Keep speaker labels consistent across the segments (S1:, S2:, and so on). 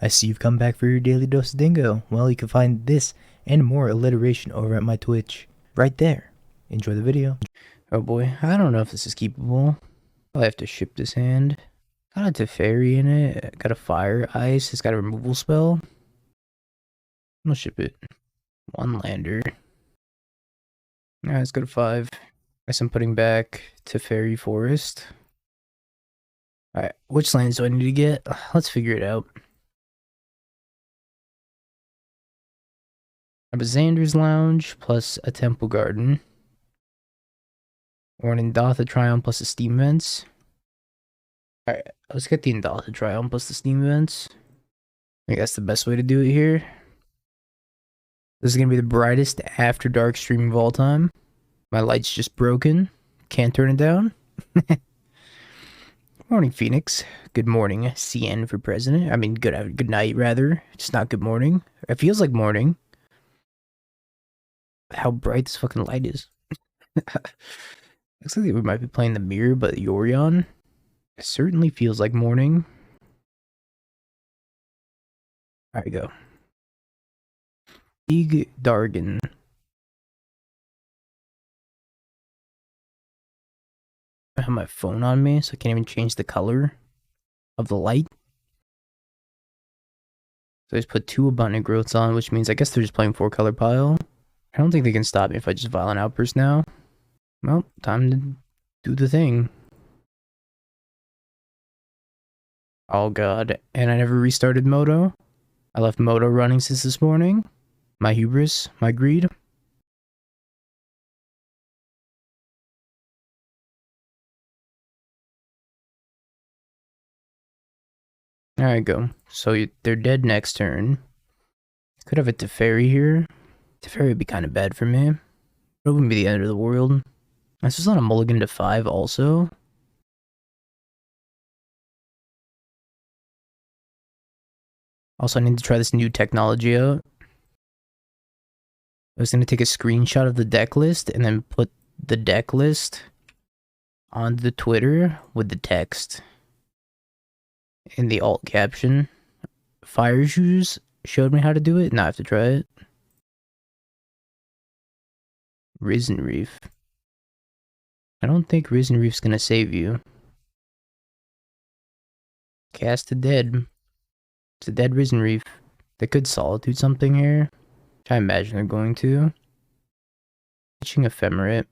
S1: I see you've come back for your daily dose of dingo. Well, you can find this and more alliteration over at my Twitch. Right there. Enjoy the video. Oh boy, I don't know if this is keepable. I'll have to ship this hand. Got a Teferi in it. Got a Fire Ice. It's got a removal spell. I'm gonna ship it. One lander. Alright, let's go to 5. Guess I'm putting back Teferi Forest. Alright, which lands do I need to get? Let's figure it out. I have a Xander's Lounge plus a Temple Garden. Or an Indotha Triumph plus the Steam Vents. Alright, let's get the Indotha Triumph plus the Steam Vents. I think that's the best way to do it here. This is going to be the brightest after dark stream of all time. My light's just broken. Can't turn it down. Morning, Phoenix. Good morning, CN for president. I mean, good night, rather. Just not good morning. It feels like morning. How bright this fucking light is. Looks like we might be playing the mirror, but Yorion. It certainly feels like morning. Alright, go. Big Dargan. I have my phone on me, so I can't even change the color of the light. So I just put 2 Abundant Growths on, which means I guess they're just playing 4-color pile. I don't think they can stop me if I just Violent Outburst now. Well, time to do the thing. Oh god, and I never restarted Moto. I left Moto running since this morning. My hubris, my greed. Alright, go. So they're dead next turn. Could have a Teferi here. Teferi would be kind of bad for me. It wouldn't be the end of the world. This is on a mulligan to 5 also. Also, I need to try this new technology out. I was going to take a screenshot of the deck list and then put the deck list on the Twitter with the text in the alt caption. Fire Shoes showed me how to do it. Now I have to try it. Risen Reef. I don't think Risen Reef's going to save you. Cast a dead. It's a dead Risen Reef. They could Solitude something here. I imagine they're going to. Pitching Ephemerate.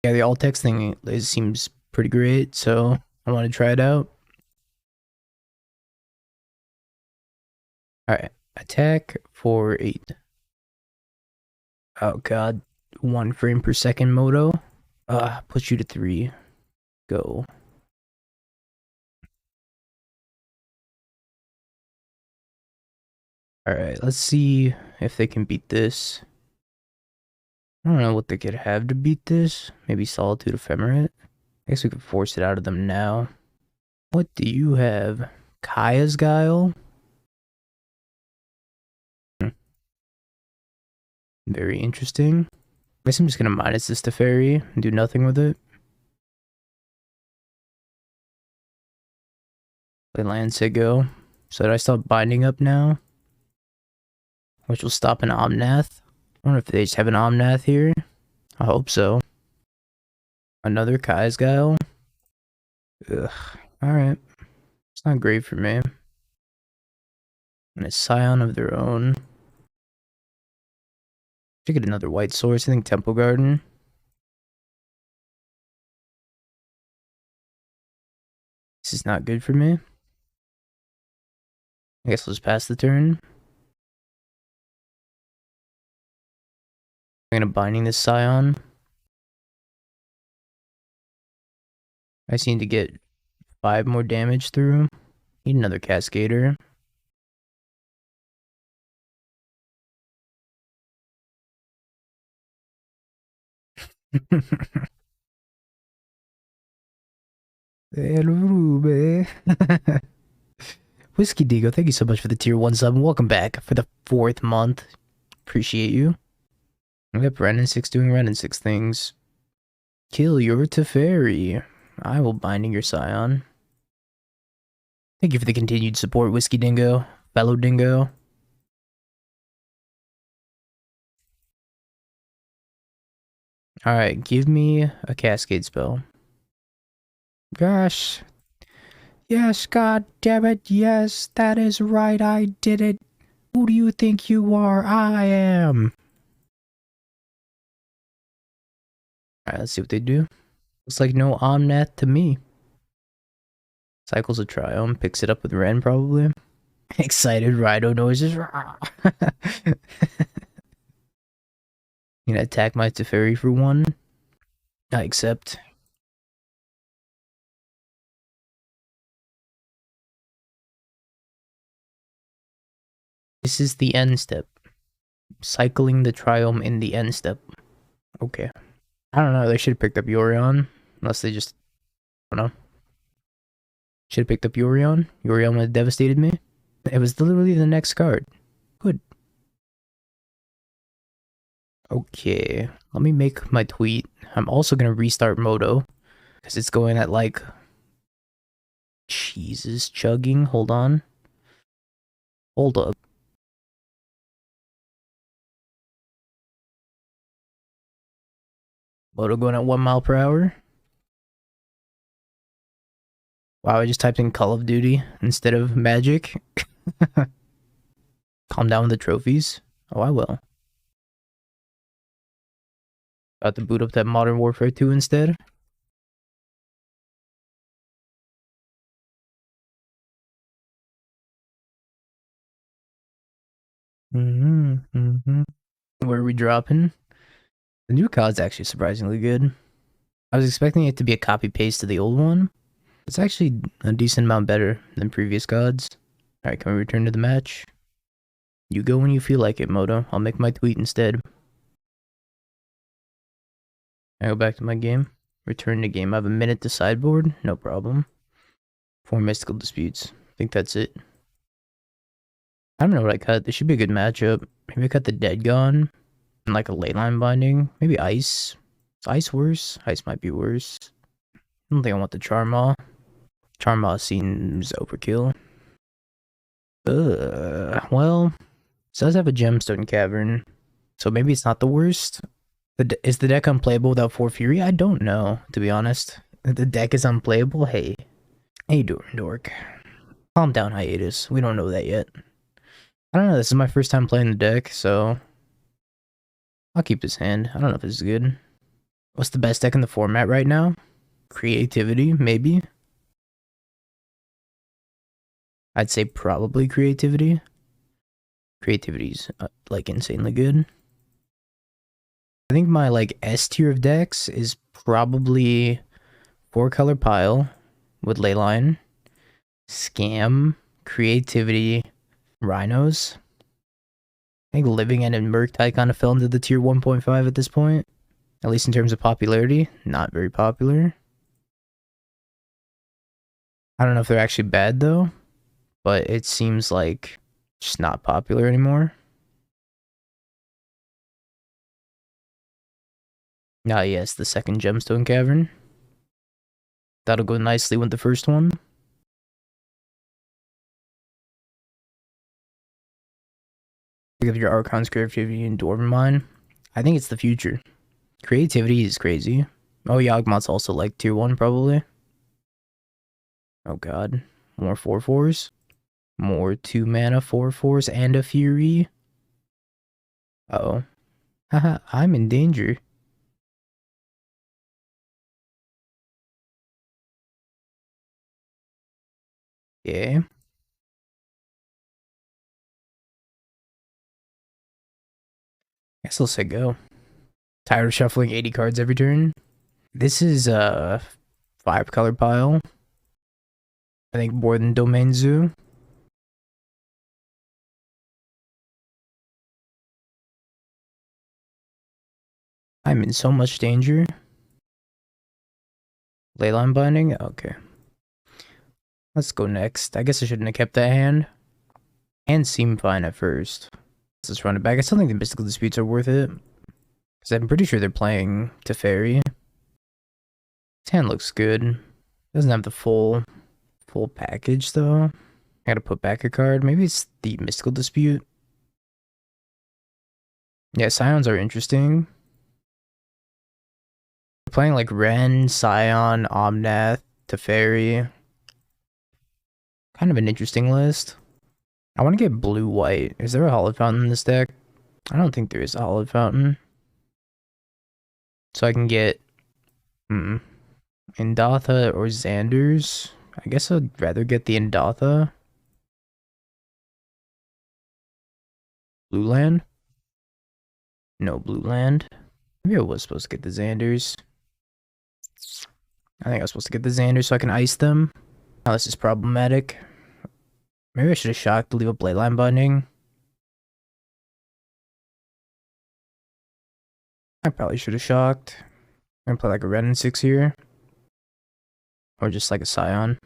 S1: Yeah, the alt text thing seems pretty great, so I want to try it out. Alright, attack for 8. Oh god, 1 frame per second moto. Push you to 3. Go. Alright, let's see if they can beat this. I don't know what they could have to beat this. Maybe Solitude Ephemerate. I guess we could force it out of them now. What do you have? Kaya's Guile? Very interesting. I guess I'm just gonna minus this Teferi and do nothing with it. Play land, say go. So did I stop binding up now? Which will stop an Omnath. I wonder if they just have an Omnath here. I hope so. Another Kai's Guile. Ugh. Alright. It's not great for me. And a Scion of their own. Should get another white source. I think Temple Garden. This is not good for me. I guess let's pass the turn. I'm gonna binding this Scion. I just need to get 5 more damage through. Need another Cascader. Whiskey Digo, thank you so much for the tier 1 sub. Welcome back for the 4th month. Appreciate you. We got Brennan 6 doing Brennan 6 things. Kill your Teferi. I will binding your Scion. Thank you for the continued support, Whiskey Dingo, fellow Dingo. Alright, give me a cascade spell. Gosh. Yes, god damn it, yes, that is right, I did it. Who do you think you are? I am. Alright, let's see what they do. Looks like no Omnath to me. Cycles a Triumph, picks it up with Ren probably. Excited Rhino noises. Gonna attack my Teferi for 1. I accept. This is the end step. Cycling the Triumph in the end step. Okay. I don't know, they should have picked up Yorion. Unless they just... I don't know. Should have picked up Yorion. Yorion would have devastated me. It was literally the next card. Good. Okay. Let me make my tweet. I'm also gonna restart Moto. Because it's going at like... Jesus, chugging. Hold on. Hold up. Moto going at 1 mile per hour. Wow, I just typed in Call of Duty instead of Magic. Calm down with the trophies. Oh, I will. About to boot up that Modern Warfare 2 instead. Where are we dropping? The new cod's actually surprisingly good. I was expecting it to be a copy-paste to the old one. It's actually a decent amount better than previous gods. Alright, can we return to the match? You go when you feel like it, Moto. I'll make my tweet instead. I go back to my game. Return to game. I have a minute to sideboard. No problem. 4 mystical disputes. I think that's it. I don't know what I cut. This should be a good matchup. Maybe I cut the Dead Gone. And like a leyline binding. Maybe Ice. Is Ice worse? Ice might be worse. I don't think I want the Charmaw. Charmaw seems overkill. Well, it does have a Gemstone Cavern. So maybe it's not the worst. Is the deck unplayable without 4 Fury? I don't know, to be honest. The deck is unplayable? Hey. Hey, Dork. Calm down, Hiatus. We don't know that yet. I don't know, this is my first time playing the deck, so... I'll keep this hand. I don't know if this is good. What's the best deck in the format right now? Creativity, maybe? I'd say probably Creativity. Creativity's, like, insanely good. I think my, like, S tier of decks is probably 4-color Pile with Leyline, Scam, Creativity, Rhinos. I think Living End and Murktide kind of fell into the tier 1.5 at this point. At least in terms of popularity. Not very popular. I don't know if they're actually bad though. But it seems like just not popular anymore. Ah yes, the second Gemstone Cavern. That'll go nicely with the first one. Pick up your Archon's Creativity and Dwarven Mine. I think it's the future. Creativity is crazy. Oh, Yawgmoth's also like tier 1 probably. Oh god. More 4/4s. More 2-mana 4/4s and a Fury. Uh-oh. Haha, I'm in danger. Yeah. Guess I'll say go. Tired of shuffling 80 cards every turn. This is a 5-color Pile. I think more than Domain Zoo. I'm in so much danger. Leyline Binding? Okay. Let's go next. I guess I shouldn't have kept that hand. Hands seem fine at first. Let's just run it back. I still think the Mystical Disputes are worth it. Because I'm pretty sure they're playing Teferi. This hand looks good. Doesn't have the full full package though. I gotta put back a card. Maybe it's the Mystical Dispute. Yeah, Scions are interesting. Playing like Ren, Scion, Omnath, Teferi. Kind of an interesting list. I want to get blue-white. Is there a Hallowed Fountain in this deck? I don't think there is a Hallowed Fountain. So I can get Indatha or Xander's. I guess I'd rather get the Indatha. Blue land? No blue land. Maybe I was supposed to get the Xanders. I think I was supposed to get the Xanders so I can ice them. Now this is problematic. Maybe I should have shocked to leave a Bladeline Binding. I probably should have shocked. I'm gonna play like a red and 6 here. Or just like a Scion.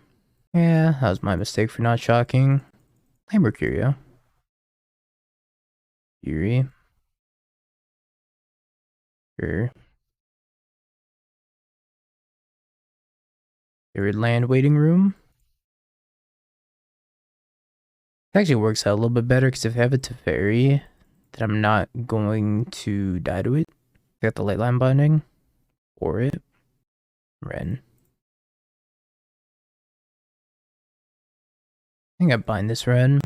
S1: Yeah, that was my mistake for not shocking. Hey, Mercurio. Yuri. Sure. Third land waiting room. It actually works out a little bit better because if I have a Teferi, then I'm not going to die to it. Got the late line binding. Or it. Ren. I think I bind this Ren.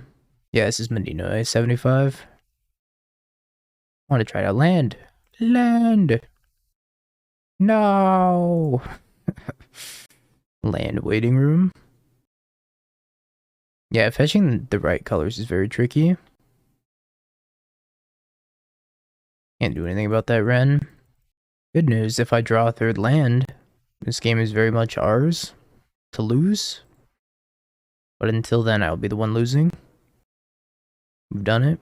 S1: Yeah, this is Menino 75. I want to try to land. Land! No! Land waiting room. Yeah, fetching the right colors is very tricky. Can't do anything about that Ren. Good news, if I draw a third land, this game is very much ours to lose. But until then, I'll be the one losing. We've done it.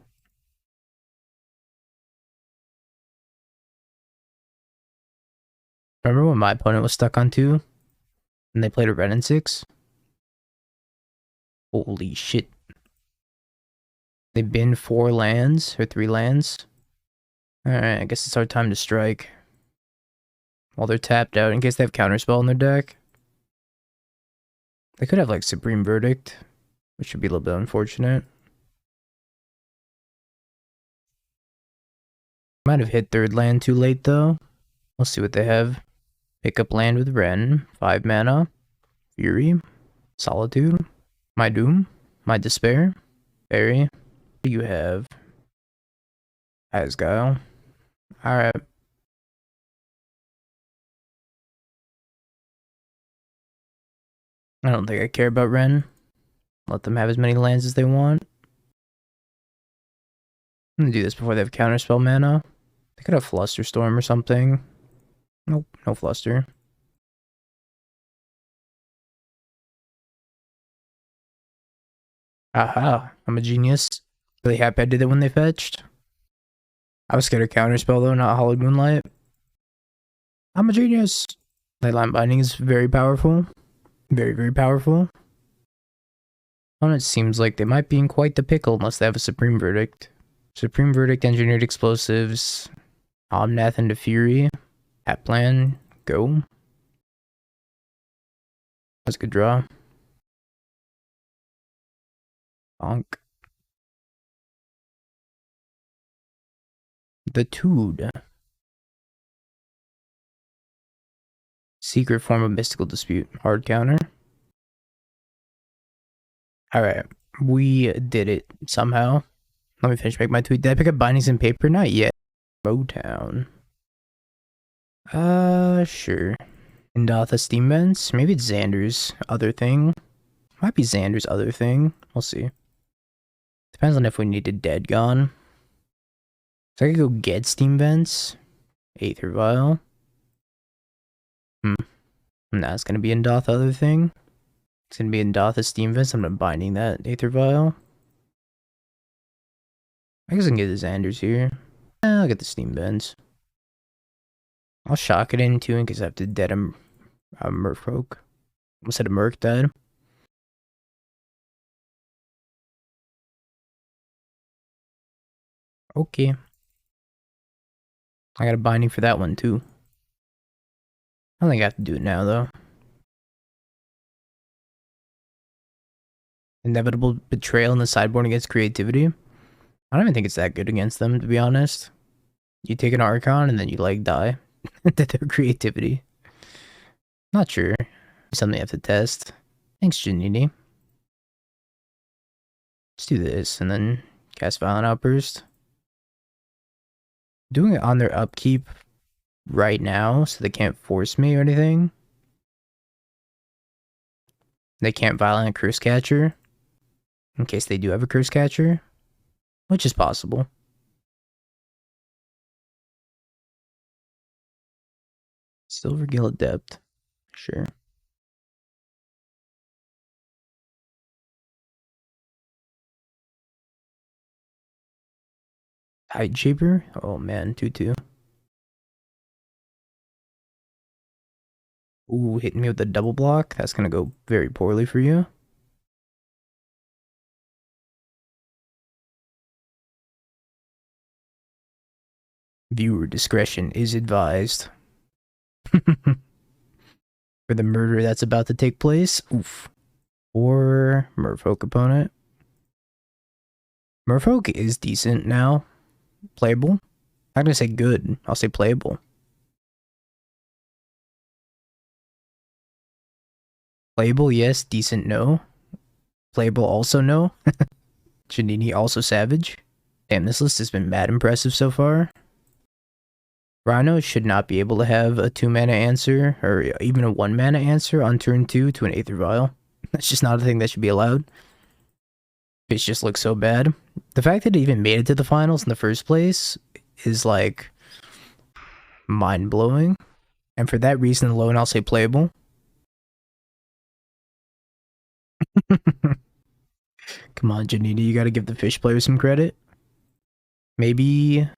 S1: Remember when my opponent was stuck on 2? And they played a red and 6? Holy shit. They binned 4 lands, or 3 lands. Alright, I guess it's our time to strike. While they're tapped out, in case they have Counterspell in their deck. They could have like Supreme Verdict, which would be a little bit unfortunate. Might have hit third land too late though. We'll see what they have. Pick up land with Ren, 5 mana. Fury, Solitude, My Doom, My Despair, Fairy. What do you have? Asguile. Alright. I don't think I care about Ren. Let them have as many lands as they want. I'm gonna do this before they have Counterspell mana. They could have Flusterstorm or something. Nope, no Fluster. Aha, I'm a genius. Really happy I did it when they fetched. I was scared of Counterspell though, not Hollowed Moonlight. I'm a genius. Leyline Binding is very powerful. Very, very powerful. And it seems like they might be in quite the pickle unless they have a Supreme Verdict. Supreme Verdict, Engineered Explosives, Omnath into Fury. Hat plan, go. That's a good draw. Bonk. The Tood. Secret form of Mystical Dispute. Hard counter. Alright. We did it somehow. Let me finish make my tweet. Did I pick up Bindings and Paper? Not yet. Motown. Sure. Indatha Steam Vents? Maybe it's Xander's other thing. Might be Xander's other thing. We'll see. Depends on if we need a dead gone. So I could go get Steam Vents. Aether Vial. Nah, it's gonna be Indatha other thing. It's gonna be Indatha Steam Vents. I'm not binding that Aether Vial. I guess I can get the Xanders here. I'll get the Steam Vents. I'll shock it in too in case I have to dead a Merfolk. Almost had a Merc dead. Okay. I got a binding for that one too. I don't think I have to do it now though. Inevitable betrayal in the sideboard against creativity. I don't even think it's that good against them, to be honest. You take an Archon and then you like die to their creativity. Not sure. Something you have to test. Thanks, Janini. Let's do this and then cast Violent Outburst. Doing it on their upkeep right now so they can't force me or anything. They can't Violent Curse Catcher in case they do have a Curse Catcher, which is possible. Silvergill Adept. Sure. Tide Shaper? Oh man, 2-2. Ooh, hitting me with the double block. That's gonna go very poorly for you. Viewer discretion is advised. For the murder that's about to take place. Oof. Or Merfolk opponent. Merfolk is decent now. Playable. I'm not gonna say good. I'll say playable. Playable, yes. Decent, no. Playable, also no. Janini, also savage. Damn, this list has been mad impressive so far. Rhino should not be able to have a 2-mana answer, or even a 1-mana answer on turn 2 to an Aether Vial. That's just not a thing that should be allowed. It just looks so bad. The fact that it even made it to the finals in the first place is, like, mind-blowing. And for that reason alone, I'll say playable. Come on, Janita, you gotta give the fish player some credit. Maybe...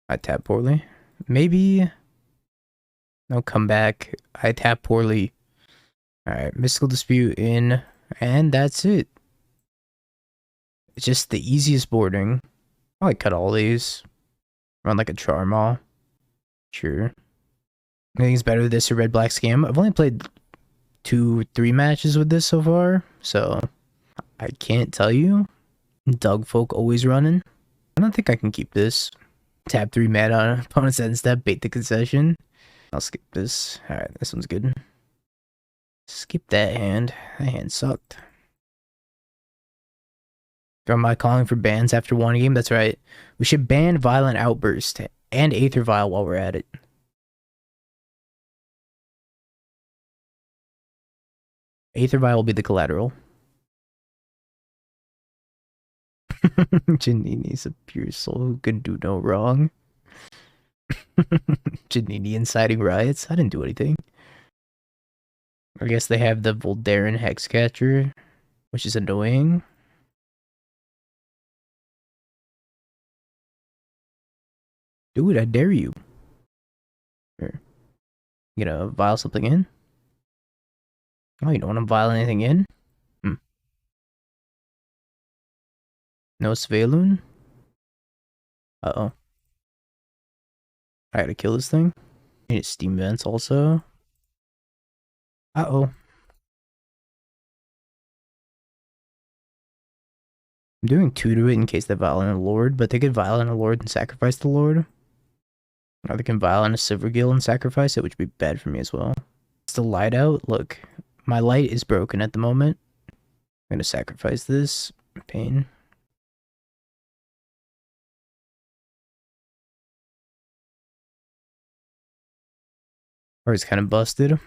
S1: I tap poorly. Maybe... No comeback. I tap poorly. Alright, Mystical Dispute in, and that's it. It's just the easiest boarding. Probably cut all these. Run like a Charmaw. Sure. I think it's better than this or Red Black Scam. I've only played 2-3 matches with this so far, so I can't tell you. Doug Folk always running. I don't think I can keep this. Tap 3 mana on opponent's end step, bait the concession. I'll skip this. Alright, this one's good. Skip that hand. That hand sucked. Am I calling for bans after one game? That's right. We should ban Violent Outburst and Aether Vial while we're at it. Aether Vial will be the collateral. Janini's a pure soul who can do no wrong. Janini inciting riots? I didn't do anything. I guess they have the Voldaren Hexcatcher, which is annoying. Do it, I dare you. Sure. You gonna vial something in? Oh, you don't want to vial anything in? No Svelun? Uh-oh. I gotta kill this thing. I need Steam Vents also. Uh-oh. I'm doing 2 to it in case they Violent a Lord, but they could Violent a Lord and sacrifice the Lord. Or they can Violent a Silvergill and sacrifice it, which would be bad for me as well. It's the light out. Look, my light is broken at the moment. I'm gonna sacrifice this. Pain. Or it's kind of busted.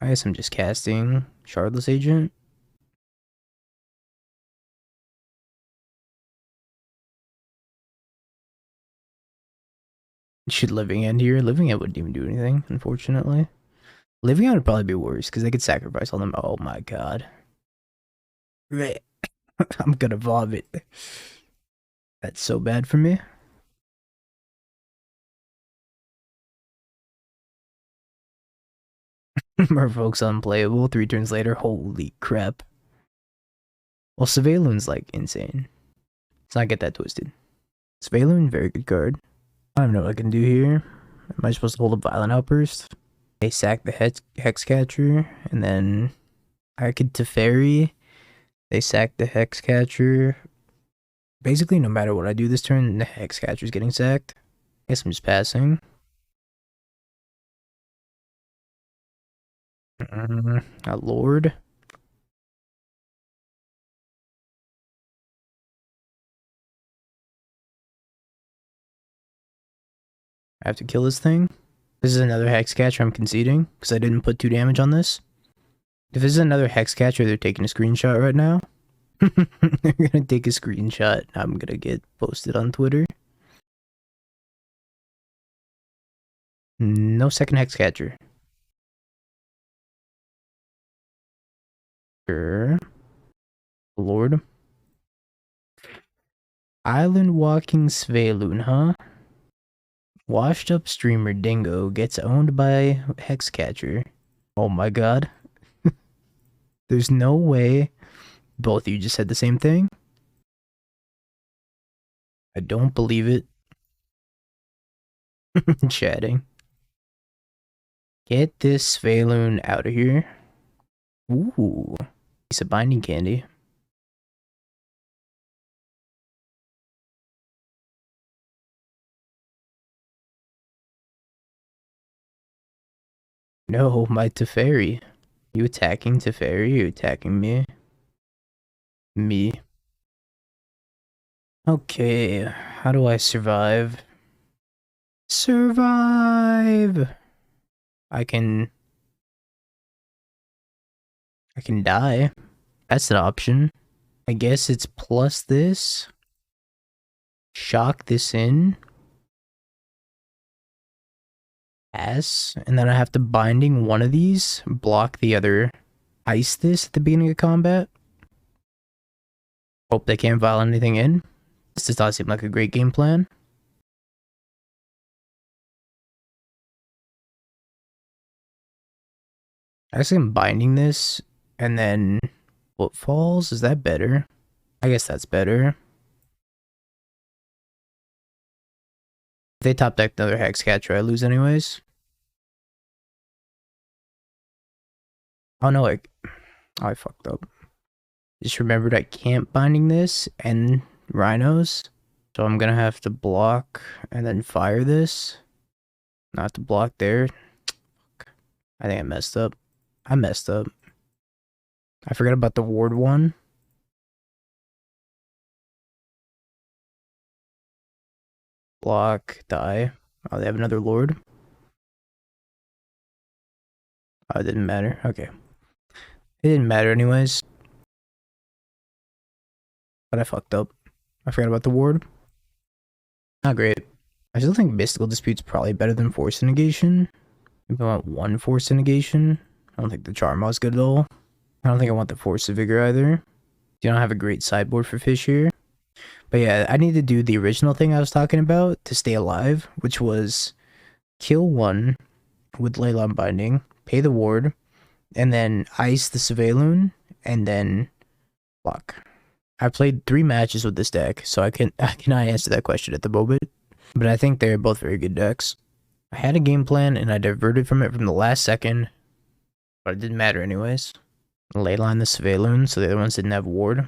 S1: I guess I'm just casting Shardless Agent. Should Living End here? Living End wouldn't even do anything, unfortunately. Living End would probably be worse, because they could sacrifice all them. Oh my god. I'm gonna vomit. That's so bad for me. Merfolk's unplayable. 3 turns later. Holy crap. Well, Svelun's like insane. Let's not get that twisted. Svelun, very good card. I don't know what I can do here. Am I supposed to hold a Violent Outburst? They sack the hex catcher, and then I could Teferi. They sack the hex catcher. Basically, no matter what I do this turn, the hex catcher's getting sacked. I guess I'm just passing. A lord. I have to kill this thing. This is another hex catcher I'm conceding, because I didn't put 2 damage on this. If this is another hex catcher, they're taking a screenshot right now. They're gonna take a screenshot. I'm gonna get posted on Twitter. No second hex catcher. Sure. Lord. Island walking Svelun, huh? Washed up streamer Dingo gets owned by Hexcatcher. Oh my god. There's no way both of you just said the same thing. I don't believe it. Chatting. Get this Svelun out of here. Ooh. Piece of binding candy. No, my Teferi. You attacking Teferi? You attacking me? Me. Okay, how do I survive? Survive! I can die. That's an option. I guess it's plus this. Shock this in. S. And then I have to binding one of these. Block the other. Ice this at the beginning of combat. Hope they can't file anything in. This does not seem like a great game plan. Actually, I'm binding this. And then Footfalls. Is that better? I guess that's better. If they top deck another hex catcher, I lose anyways. Oh no, I fucked up. Just remembered I can't binding this and rhinos. So I'm gonna have to block and then fire this. Not to block there. I think I messed up. I messed up. I forgot about the ward one. Block, die. Oh, they have another lord. Oh, it didn't matter. Okay. It didn't matter anyways. But I fucked up. I forgot about the ward. Not great. I still think Mystical Dispute's probably better than Force Negation. If I want one Force Negation, I don't think the Charmaw's good at all. I don't think I want the Force of Vigor either. You don't have a great sideboard for fish here. But yeah, I need to do the original thing I was talking about to stay alive, which was kill one with Leyline Binding, pay the ward, and then ice the Svelun, and then block. I played 3 matches with this deck, so I cannot answer that question at the moment. But I think they're both very good decks. I had a game plan, and I diverted from it from the last second, but it didn't matter anyways. Leyline the Svelun, so the other ones didn't have ward.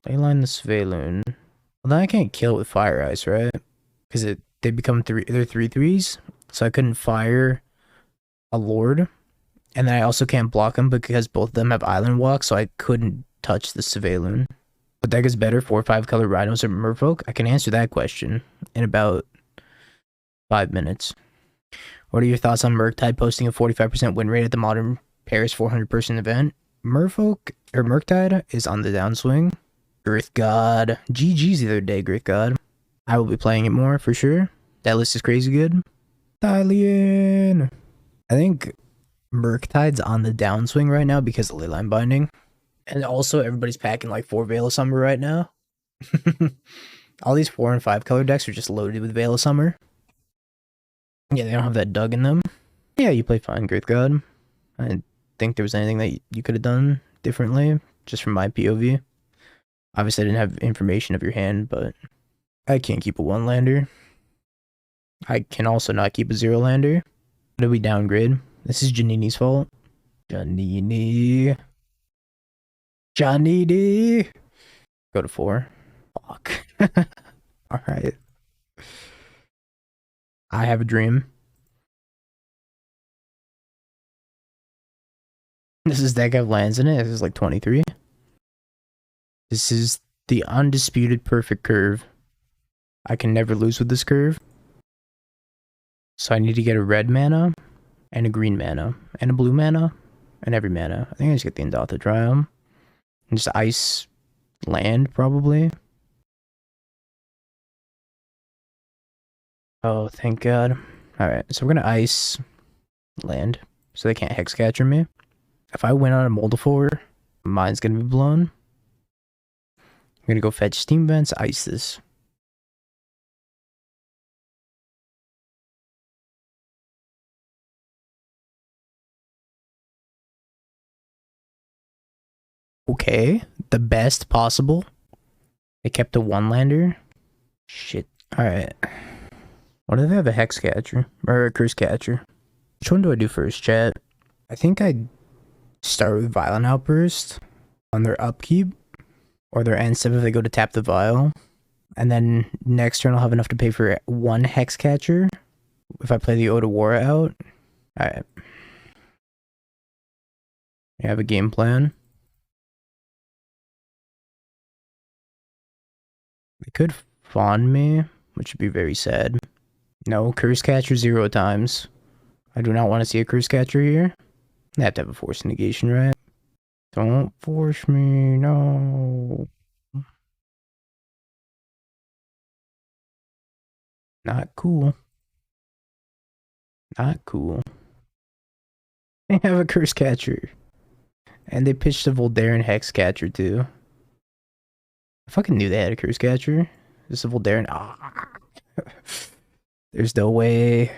S1: Leyline the Svelun. Well, then I can't kill it with Fire Ice, right? Because they become they're 3/3s, so I couldn't fire a Lord. And then I also can't block them because both of them have Island Walk, so I couldn't touch the Svelun. What deck is better, 4 or 5 color Rhinos or Merfolk? I can answer that question in about 5 minutes. What are your thoughts on Murktide posting a 45% win rate at the Modern Paris 400-person event? Merfolk, or Murktide, is on the downswing. Earth God. GG's the other day, Earth God. I will be playing it more, for sure. That list is crazy good. Thalian! I think Murktide's on the downswing right now because of Leyline Binding. And also, everybody's packing like 4 Veil of Summer right now. All these 4 and 5 color decks are just loaded with Veil of Summer. Yeah, they don't have that Dug in them. Yeah, you play fine, Great God. I didn't think there was anything that you could have done differently, just from my POV. Obviously, I didn't have information of your hand, but I can't keep a 1-lander. I can also not keep a 0-lander. What did we downgrade? This is Janini's fault. Janini. Janini. Go to 4. Fuck. Alright. I have a dream. This is deck have lands in it. This is like 23. This is the undisputed perfect curve. I can never lose with this curve. So I need to get a red mana, and a green mana, and a blue mana, and every mana. I think I just get the Indotha Triumph. And just ice land, probably. Oh, thank God. Alright, so we're gonna ice land, so they can't Hexcatcher me. If I win on a Moldifor, mine's gonna be blown. I'm gonna go fetch Steam Vents, ice this. Okay, the best possible. They kept a 1-lander. Shit. Alright. What if they have a Hexcatcher? Or a Curse Catcher? Which one do I do first, chat? I think I'd start with Violent Outburst on their upkeep. Or their end step if they go to tap the Vial. And then next turn I'll have enough to pay for 1 Hexcatcher. If I play the Otawara out. Alright. I have a game plan. They could Fawn me, which would be very sad. No, Curse Catcher 0 times. I do not want to see a Curse Catcher here. I have to have a Force Negation, right? Don't force me, no. Not cool. Not cool. They have a Curse Catcher. And they pitched a Voldaren Hex Catcher too. I fucking knew they had a Curse Catcher. This is a Voldaren. Ah. There's no way.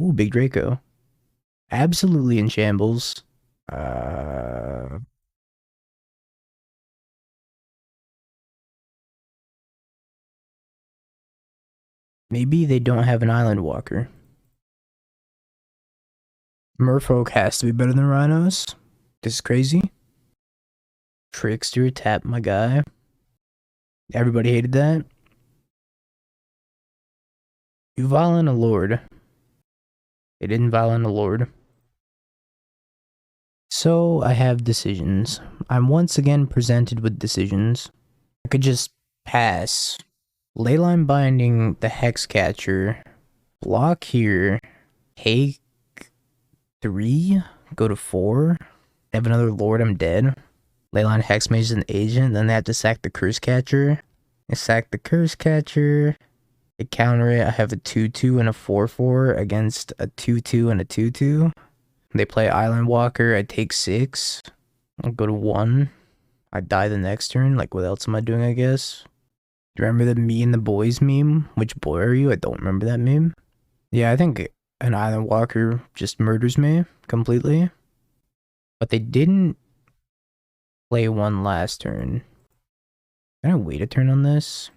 S1: Ooh, Big Draco. Absolutely in shambles. Maybe they don't have an Island Walker. Merfolk has to be better than Rhinos. This is crazy. Trickster, tap my guy. Everybody hated that. You violent a lord. They didn't violent a lord. So I have decisions. I'm once again presented with decisions. I could just pass. Leyline Binding the Hexcatcher. Block here. Take 3. Go to 4. Have another lord, I'm dead. Leyline Hexmage is an agent. Then they have to sack the Curse Catcher. They sack the Curse Catcher. They counter it. I have a 2-2 and a 4-4 against a 2-2 and a 2-2. They play Island Walker. I take 6. I'll go to 1. I die the next turn. Like, what else am I doing, I guess? Do you remember the me and the boys meme? Which boy are you? I don't remember that meme. Yeah, I think an Island Walker just murders me completely. But they didn't play 1 last turn. Can I wait a turn on this?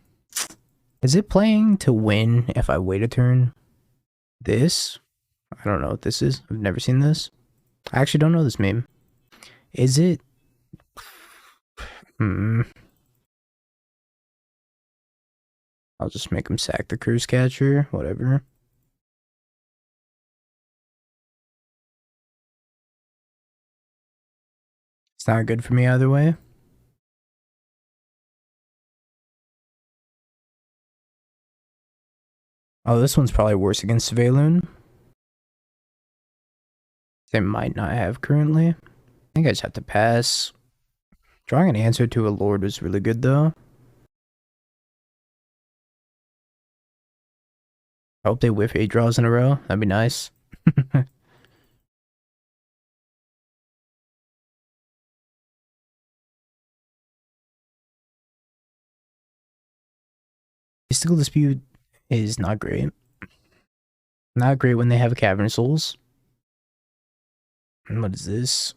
S1: Is it playing to win if I wait a turn? This? I don't know what this is. I've never seen this. I actually don't know this meme. Is it? I'll just make him sack the Curse Catcher. Whatever. It's not good for me either way. I Oh, this one's probably worse against Valoon. They might not have currently. I think I just have to pass. Drawing an answer to a Lord was really good though. I hope they whiff 8 draws in a row. That'd be nice. Mystical Dispute is not great. Not great when they have Cavern Souls. And what is this?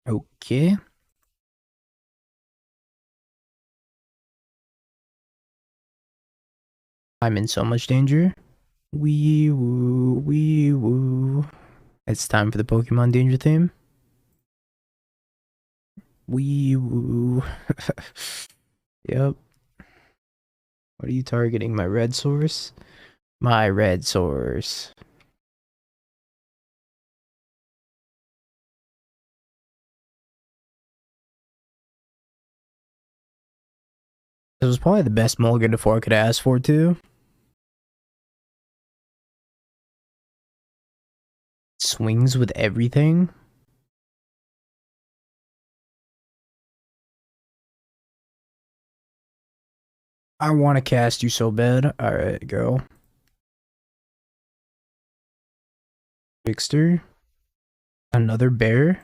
S1: Okay. I'm in so much danger. Wee woo, wee woo. It's time for the Pokemon Danger theme. Wee woo. Yep. What are you targeting? My red source? My red source. This was probably the best mulligan before I could ask for, too. Swings with everything. I want to cast you so bad. Alright, go. Trickster. Another bear.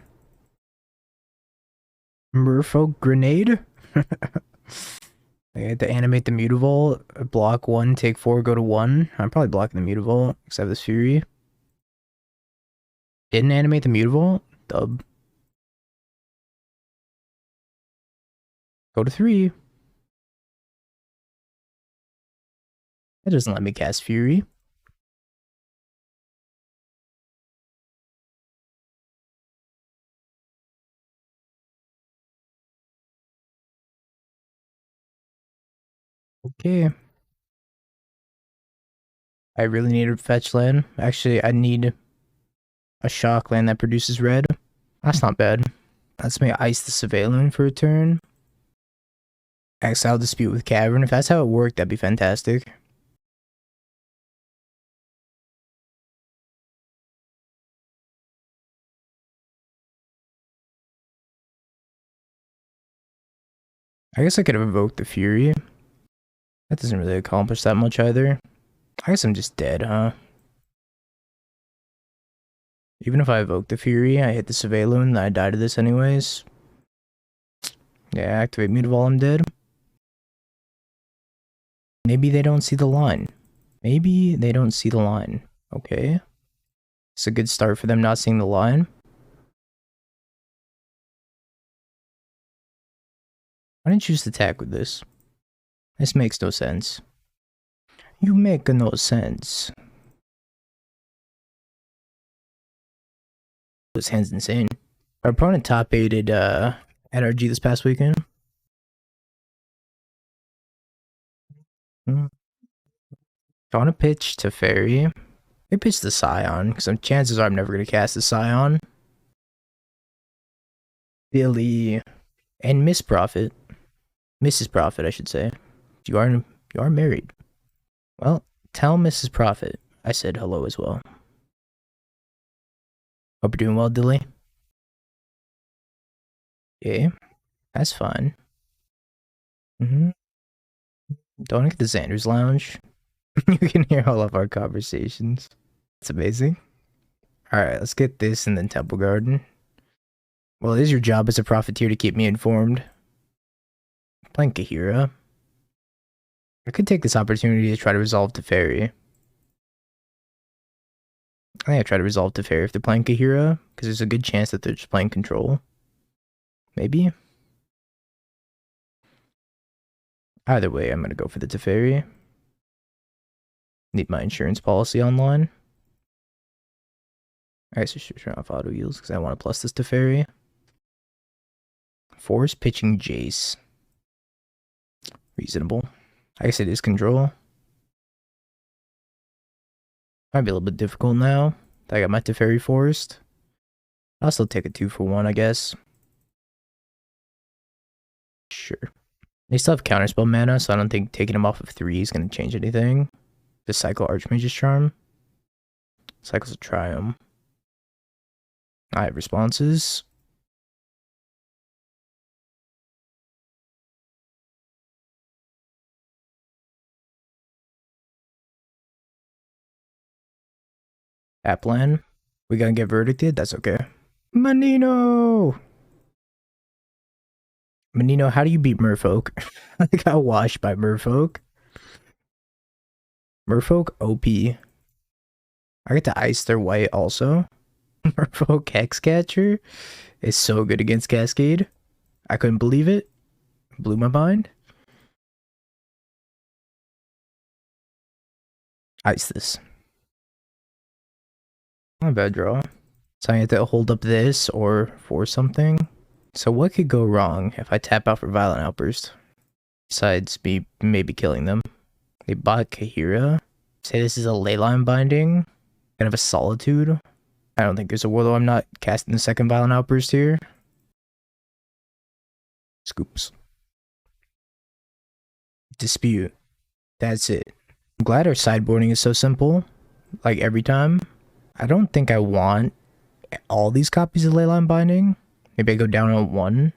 S1: Merfolk grenade. I had to animate the Mutavault. Block 1, take 4, go to 1. I'm probably blocking the Mutavault, because I have this Fury. Didn't animate the Mutavault? Dub. Go to 3. It doesn't let me cast Fury. Okay. I really need a fetch land. Actually, I need a shock land that produces red. That's not bad. Let's make Ice the Surveillant for a turn. Exile Dispute with Cavern. If that's how it worked, that'd be fantastic. I guess I could have evoked the Fury. That doesn't really accomplish that much either. I guess I'm just dead, huh? Even if I evoke the Fury, I hit the Surveillant, I die to this anyways. Yeah, activate Mutavault, I'm dead. Maybe they don't see the line. Maybe they don't see the line. Okay. It's a good start for them not seeing the line. Why didn't you just attack with this? This makes no sense. You make no sense. This hand's insane. Our opponent top 8'd NRG this past weekend. I want to pitch to Fairy. Maybe pitch the Scion, because chances are I'm never going to cast the Scion. Billy and Miss Prophet. Mrs. Prophet, I should say. You are married. Well, tell Mrs. Prophet I said hello as well. Hope you're doing well, Dilly. Okay, that's fine. Don't get the Xander's Lounge. You can hear all of our conversations. It's amazing. Alright, let's get this and then Temple Garden. Well, it is your job as a profiteer to keep me informed. Playing Kahira. I could take this opportunity to try to resolve Teferi. I think I try to resolve Teferi if they're playing Kahira, because there's a good chance that they're just playing Control. Maybe. Either way, I'm going to go for the Teferi. Need my insurance policy online. I guess I should turn off auto yields because I want to plus this Teferi. Force pitching Jace. Reasonable. I guess it is Control. Might be a little bit difficult now. I got my Teferi forced. I'll still take a 2-for-1, I guess. Sure. They still have counterspell mana, so I don't think taking them off of 3 is going to change anything. The Cycle Archmage's Charm. Cycles of Triumph. I have responses. Applan. We gonna get verdicted? That's okay. Menino! Menino, how do you beat Merfolk? I got washed by Merfolk. Merfolk OP. I get to ice their white also. Merfolk Hexcatcher is so good against Cascade. I couldn't believe it. Blew my mind. Ice this. Not a bad draw. So I have to hold up this or force something. So what could go wrong if I tap out for Violent Outburst? Besides me maybe killing them. They bought Kahira. Say this is a Leyline Binding. Kind of a Solitude. I don't think there's a world where I'm not casting the second Violent Outburst here. Scoops. Dispute. That's it. I'm glad our sideboarding is so simple. Like every time. I don't think I want all these copies of Leyline Binding. Maybe I go down on one.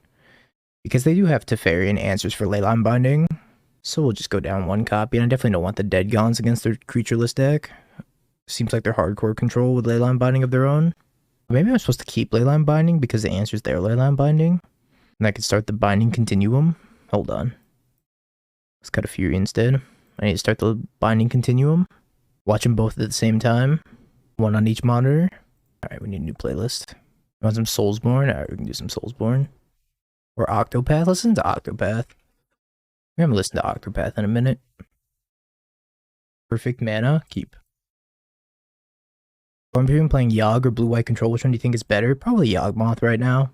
S1: Because they do have Teferi and answers for Leyline Binding. So we'll just go down one copy. And I definitely don't want the Dead Gons against their creatureless deck. Seems like they're hardcore control with Leyline Binding of their own. Maybe I'm supposed to keep Leyline Binding because the answer's their Leyline Binding. And I can start the Binding Continuum. Hold on. Let's cut a Fury instead. I need to start the Binding Continuum. Watch them both at the same time. One on each monitor. Alright, we need a new playlist. Want some Soulsborne? Alright, we can do some Soulsborne. Or Octopath. Listen to Octopath. We're gonna listen to Octopath in a minute. Perfect mana. Keep. If I'm even playing Yogg or Blue-White Control, which one do you think is better? Probably Yawgmoth right now.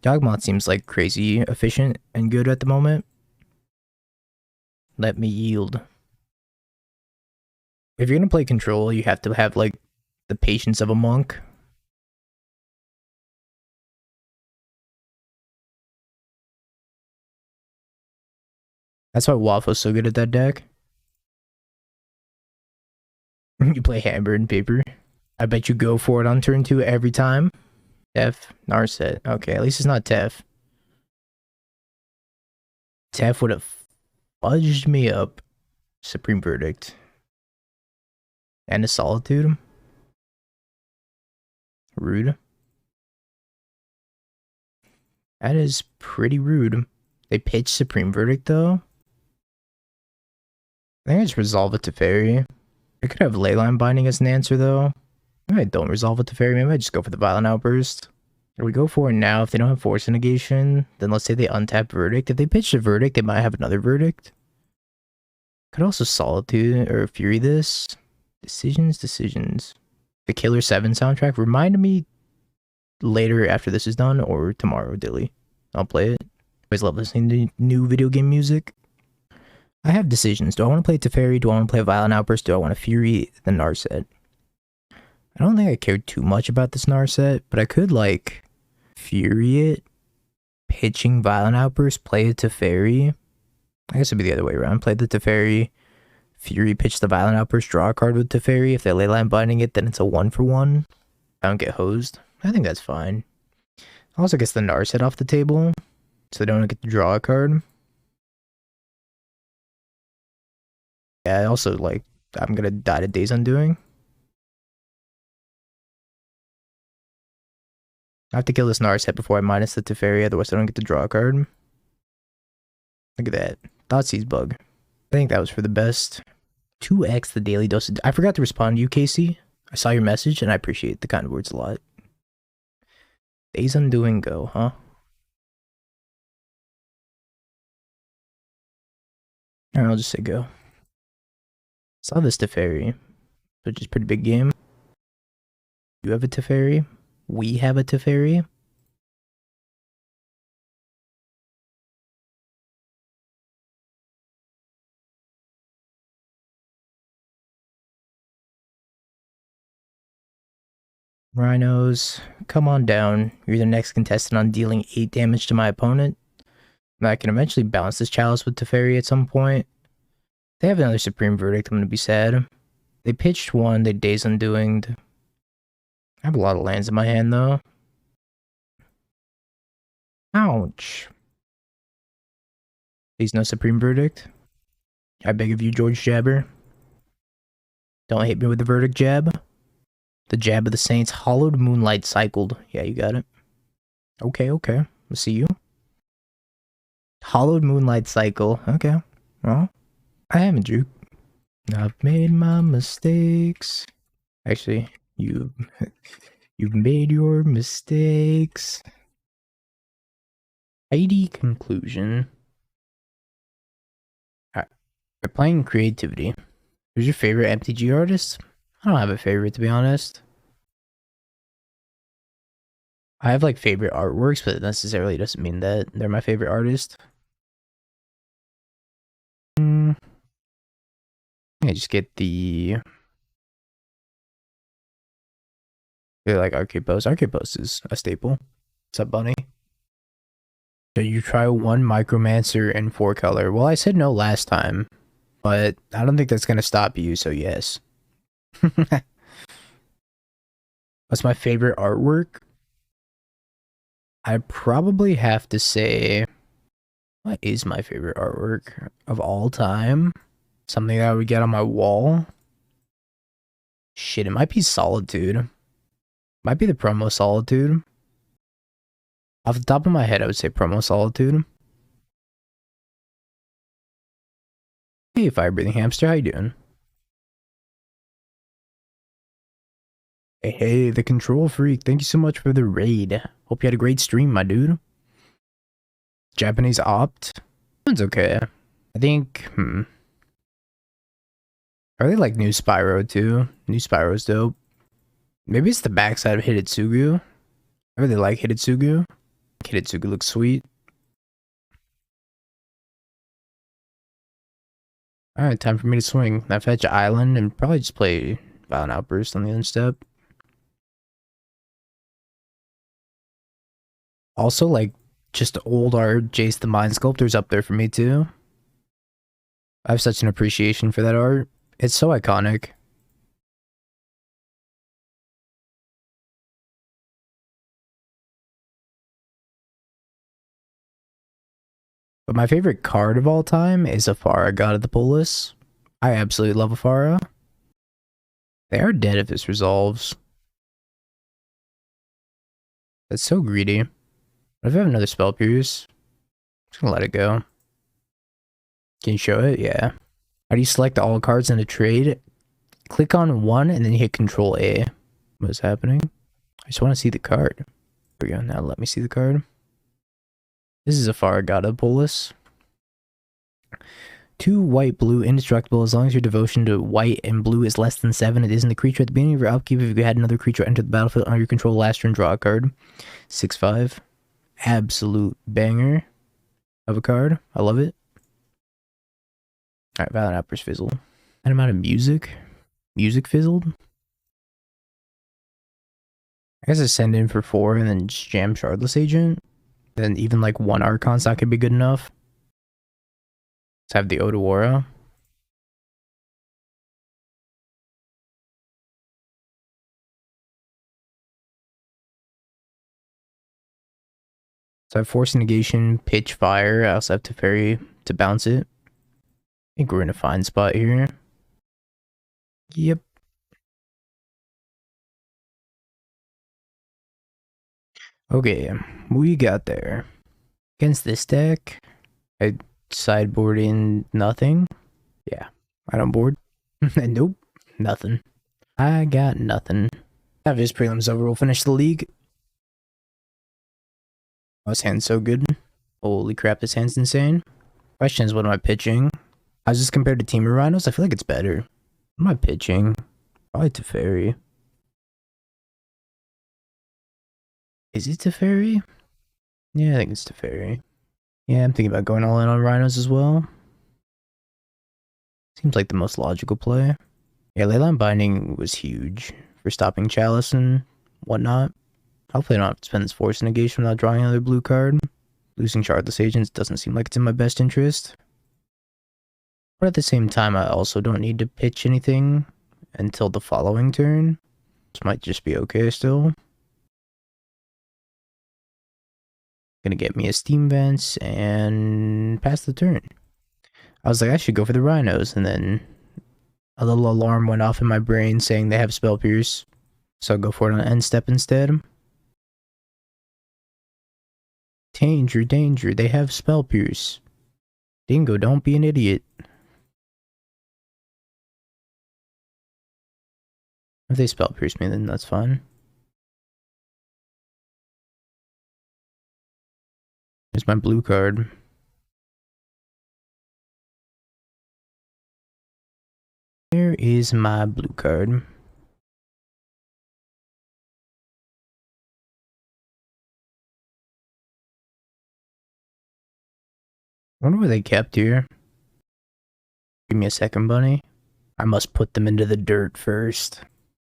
S1: Yawgmoth seems like crazy efficient and good at the moment. Let me yield. If you're gonna play Control, you have to have like the patience of a monk. That's why Waffle's so good at that deck. You play Hammer and Paper. I bet you go for it on turn 2 every time. Tef, Narset. Okay, at least it's not Tef. Tef would have fudged me up. Supreme Verdict. And a Solitude. Rude. That is pretty rude. They pitch Supreme Verdict though. I think I just resolve it to Fairy. I could have Leyline Binding as an answer though. Maybe I don't resolve it to Fairy. Maybe I just go for the Violent Outburst. Or we go for it now. If they don't have Force Negation, then let's say they untap Verdict. If they pitch a Verdict, they might have another Verdict. Could also Solitude or Fury this. Decisions. The Killer 7 soundtrack. Remind me later after this is done or tomorrow, Dilly. I'll play it. Always love listening to new video game music. I have decisions. Do I want to play Teferi? Do I want to play Violent Outburst? Do I want to Fury the Narset? I don't think I care too much about this Narset, but I could like Fury it, pitching Violent Outburst, play it Teferi. I guess it'd be the other way around. Play the Teferi, Fury, pitch the Violent Outburst, draw a card with Teferi. If they Leyline Binding it, then it's a 1-for-1. I don't get hosed. I think that's fine. Also gets the Narset off the table, so they don't get to draw a card. Yeah, I also like, I'm gonna die to Days Undoing. I have to kill this Narset before I minus the Teferi, otherwise I don't get to draw a card. Look at that. Thoughtseize bug. I think that was for the best. 2x the daily dose. I forgot to respond to you, Casey. I saw your message and I appreciate the kind words a lot. Days Undoing go, huh? Alright, I'll just say go. Saw this Teferi, which is a pretty big game. You have a Teferi. We have a Teferi. Rhinos, come on down. You're the next contestant on dealing 8 damage to my opponent. I can eventually balance this chalice with Teferi at some point. If they have another Supreme Verdict, I'm gonna be sad. They pitched one, they Days Undoing. I have a lot of lands in my hand though. Ouch. Please no Supreme Verdict. I beg of you, George Jabber. Don't hit me with the Verdict jab. The Jab of the Saints, Hollowed Moonlight Cycled. Yeah, you got it. Okay. We'll see you. Hollowed Moonlight Cycle. Okay. Well, I haven't, Juke. I've made my mistakes. Actually, you've made your mistakes. ID conclusion. Alright. We're playing creativity. Who's your favorite MTG artist? I don't have a favorite, to be honest. I have like favorite artworks, but it necessarily doesn't mean that they're my favorite artist. I just get the like arcade post. Arcade post is a staple. What's up, Bunny? So you try one Micromancer in 4-color. Well, I said no last time, but I don't think that's gonna stop you. So yes. What's my favorite artwork? I probably have to say, what is my favorite artwork of all time? Something that I would get on my wall. Shit, it might be Solitude. Might be the promo Solitude. Off the top of my head, I would say promo Solitude. Hey, Fire Breathing Hamster, how you doing? Hey, the Control Freak, thank you so much for the raid. Hope you had a great stream, my dude. Japanese Opt? One's okay. I think, I really like New Spyro too. New Spyro's dope. Maybe it's the backside of Hidetsugu. I really like Hidetsugu. Hidetsugu looks sweet. Alright, time for me to swing. I fetch Island and probably just play Violent Outburst on the end step. Also, like, just old art, Jace the Mind Sculptor's up there for me too. I have such an appreciation for that art. It's so iconic. But my favorite card of all time is Afara, God of the Polis. I absolutely love Afara. They are dead if this resolves. That's so greedy. What if I have another Spell Pierce? I'm just gonna let it go. Can you show it? Yeah. How do you select all cards in a trade? Click on one and then you hit Control A. What is happening? I just want to see the card. There we go. Now let me see the card. This is Afara, God of the Polis. 2 white, blue, indestructible. As long as your devotion to white and blue is less than 7, it isn't a creature. At the beginning of your upkeep, if you had another creature enter the battlefield under your control last turn, draw a card. 6/5. Absolute banger of a card. I love it. Alright, Violent Outburst fizzled. And amount of music. Music fizzled. I guess I send in for 4 and then just jam Shardless Agent. Then even like 1 Archon stock could be good enough. Let's have the Odawara. So I have Force Negation, Pitch Fire. I also have Teferi to bounce it. I think we're in a fine spot here. Yep. Okay, we got there. Against this deck, I sideboard in nothing. Yeah, I don't board. Nope, nothing. I got nothing. Have his prelims over, we'll finish the league. Oh, his hand's so good. Holy crap, this hand's insane. Question is, what am I pitching? How's this compared to Team Rhinos? I feel like it's better. What am I pitching? Probably Teferi. Is it Teferi? Yeah, I think it's Teferi. Yeah, I'm thinking about going all in on Rhinos as well. Seems like the most logical play. Yeah, Leyline Binding was huge for stopping Chalice and whatnot. Hopefully I don't have to spend this Force Negation without drawing another blue card. Losing Shardless Agents doesn't seem like it's in my best interest. But at the same time, I also don't need to pitch anything until the following turn. This might just be okay still. Gonna get me a Steam Vents and pass the turn. I was like, I should go for the Rhinos, and then a little alarm went off in my brain saying they have Spell Pierce. So I'll go for it on end step instead. Danger, danger, they have Spell Pierce. Dingo, don't be an idiot. If they Spell Pierce me, then that's fine. Here's my blue card. Here is my blue card. Wonder what they kept here. Give me a second, bunny. I must put them into the dirt first.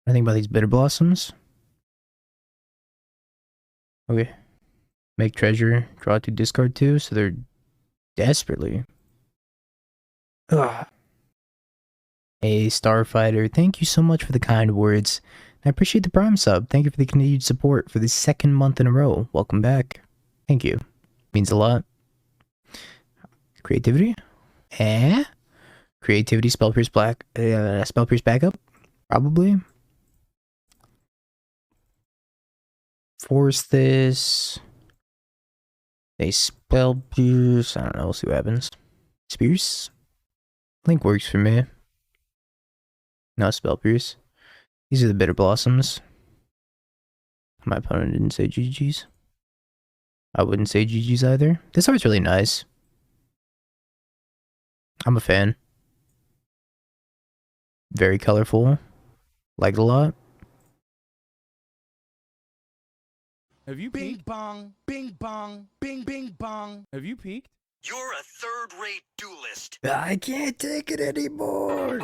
S1: I think about these bitter blossoms. Okay. Make treasure, draw 2, discard 2, so they're desperately. Ugh. Hey, Starfighter, thank you so much for the kind words. I appreciate the Prime sub. Thank you for the continued support for the 2nd month in a row. Welcome back. Thank you. Means a lot. Creativity? Creativity, Spell Pierce Spell Pierce backup? Probably. Force this. They Spell Pierce. I don't know, we'll see what happens. Spears? Link works for me. No Spell Pierce. These are the Bitter Blossoms. My opponent didn't say GG's. I wouldn't say GG's either. This art's really nice. I'm a fan. Very colorful. Like it a lot.
S2: Have you
S3: Bing
S2: peeked?
S3: bong, bing bong, bing bing bong.
S2: Have you peeked?
S3: You're a third-rate duelist.
S1: I can't take it anymore.